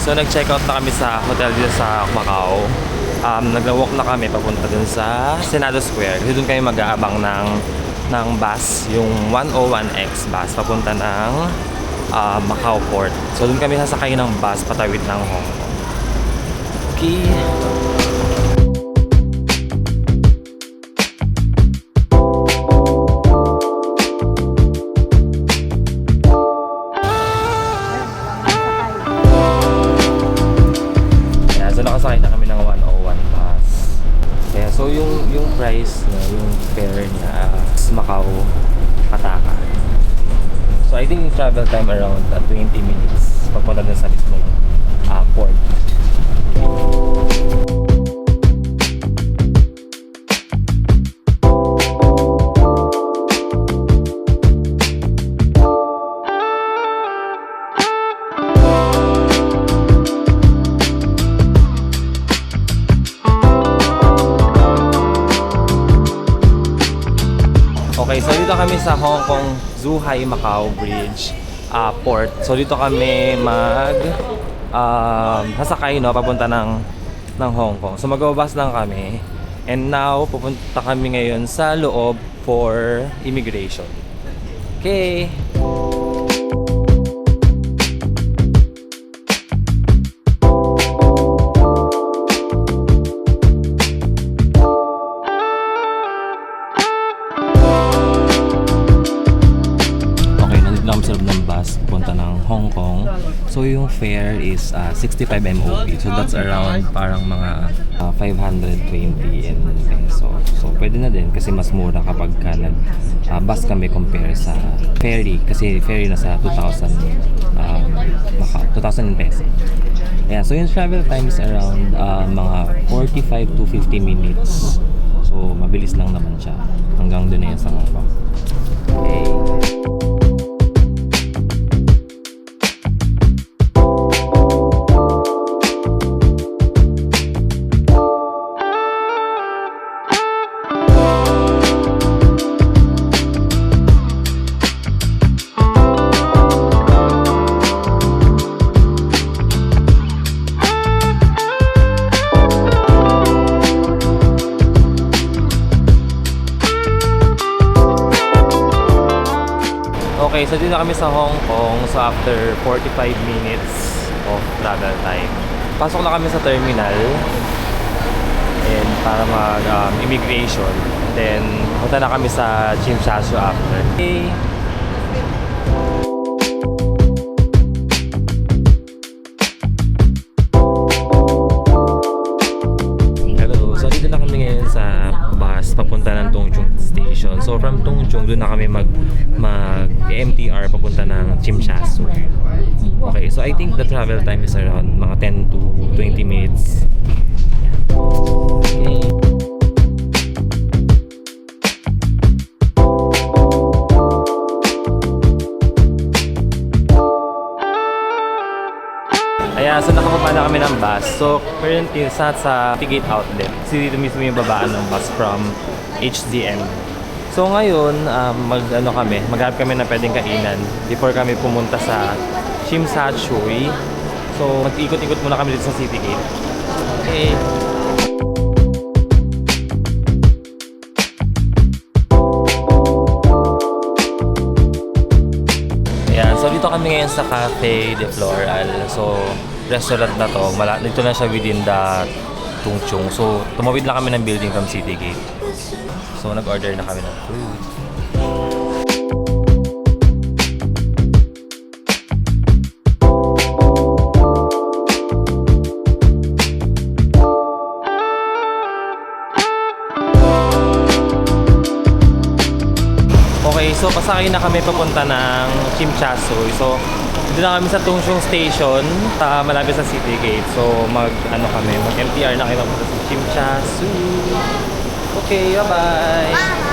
so nag-check out na kami sa hotel dito sa Macau. Nag-walk na kami papunta dun sa Senado Square. Kasi dun kami mag-aabang ng bus, yung 101X bus papunta ng Macau Port. So dun kami sasakay ng bus patawid ng Hong Kong. Okay. Nakasakay na kami ng 101 bus. Kaya so yung price na yung fare niya Macau Pataka. So I think travel time around 20 minutes papunta dun sa mismong port. Okay, so dito kami sa Hong Kong Zhuhai Macau Bridge Port. So dito kami sasakay papunta ng Hong Kong. So mag-bus lang kami. And now pupunta kami ngayon sa loob for immigration. Okay. Sa loob ng bus punta ng Hong Kong. So yung fare is 65 MOP. So that's around parang mga 520 peso. So pwede na din kasi mas mura kapag nag-bus kami compare sa ferry. Kasi ferry na sa 2,000 peso. Yeah, so yung travel time is around mga 45 to 50 minutes. So mabilis lang naman siya. Hanggang doon na yan sa Hong Kong. Okay. Okay, so dito kami sa Hong Kong. So after 45 minutes of travel time, pasok na kami sa terminal and para mag-immigration. Then punta na kami sa Tsim Sha Tsui after. Okay. Hello, so dito na kami ngayon sa bus papunta ng Tung Chung Station. So from Tung Chung, doon na kami mag-MTR papunta ng Tsim Sha Tsui. Okay, so I think the travel time is around mga 10 to 20 minutes. Okay. Ayan, so nakapapa na kami ng bus. So currently sa Citygate Outlet. Kasi dito mismo yung babaan ng bus from HDM. So ngayon, maghanap kami na pwedeng kainan before kami pumunta sa Tsim Sha Tsui. So mag-ikot-ikot muna kami dito sa Citygate. Okay. Ayan, so dito kami ngayon sa Cafe de Floral. So restaurant na to, dito na siya within the Tung Chung. So tumawid lang kami ng building from Citygate. So nag-order na kami ng food. Okay, so pasakay na kami papunta ng Tsim Sha Tsui. So dito na kami sa Tung Chung Station, malapit sa Citygate. So mag-MTR na kayo papunta sa Tsim Sha Tsui. Okay, bye-bye!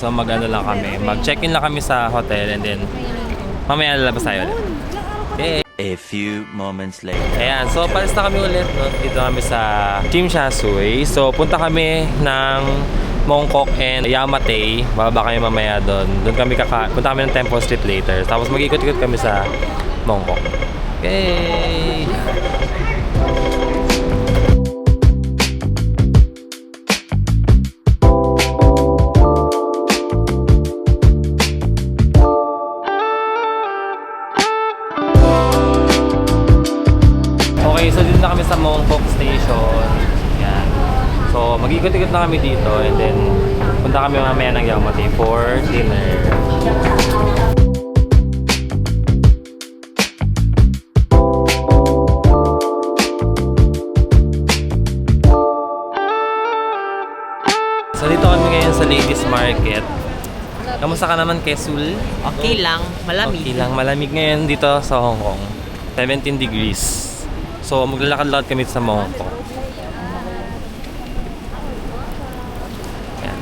So mag-ano lang kami, mag-check-in lang kami sa hotel and then mamaya lalabas tayo ulit. Okay. A few moments later. Ayan, so palis na kami ulit, no? Dito kami sa Chimchasui. So punta kami ng Mongkok and Yamate. Bababa kami mamaya doon. Doon kami punta kami ng Temple Street later. Tapos mag-ikot-ikot kami sa Mongkok. Okay. Okay, so dito na kami sa Mongkok Station. Yan. So, mag-ikot-ikot na kami dito and then punta kami mamaya ng Yamate for dinner. So, dito kami ngayon sa Ladies Market. Kamusta ka naman, Kesul? Okay lang, malamig. Okay lang, malamig ngayon dito sa Hong Kong. 17 degrees. So, maglalakad-lakad kami sa Mongkok. Ayan.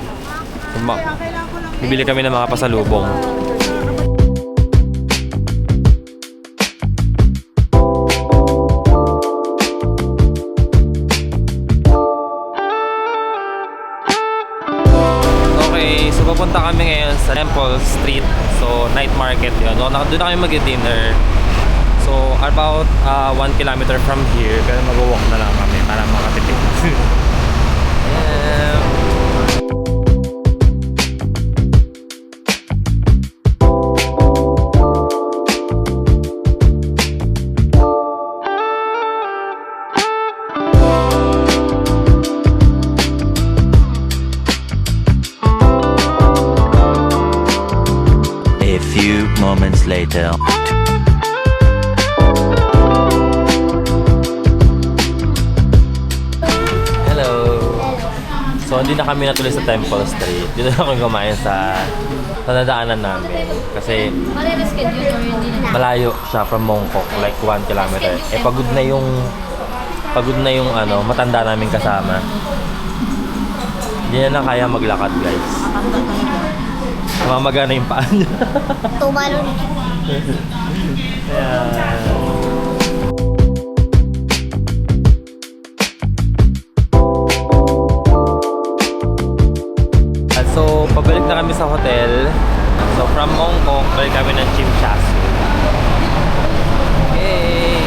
Bibili kami ng mga pasalubong. Okay, so papunta kami ngayon sa Temple Street. So, night market yun. So, doon na kami mag-dinner. So, about 1 kilometer from here, pero mag-walk na lang kami para makatipid. A few moments later. So, hindi na kami natuloy sa Temple Street. Dito na kami kumain sa nadaanan namin. Kasi malayo siya from Mongkok, like 1 kilometer. Eh, pagod na yung matanda namin kasama. Hindi na kaya maglakad, guys. Namamaga na yung paa niya. Tumalo na. Ayan. So, pabalik na kami sa hotel. So, from Mongkok, balik kami ng Chimchasui. Okay.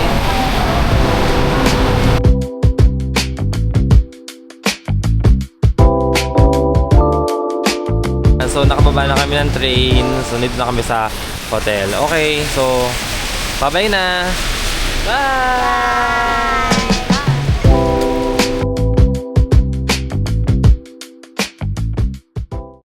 So, nakababa na kami ng train. So, dito na kami sa hotel. Okay, so, bye-bye na! Bye!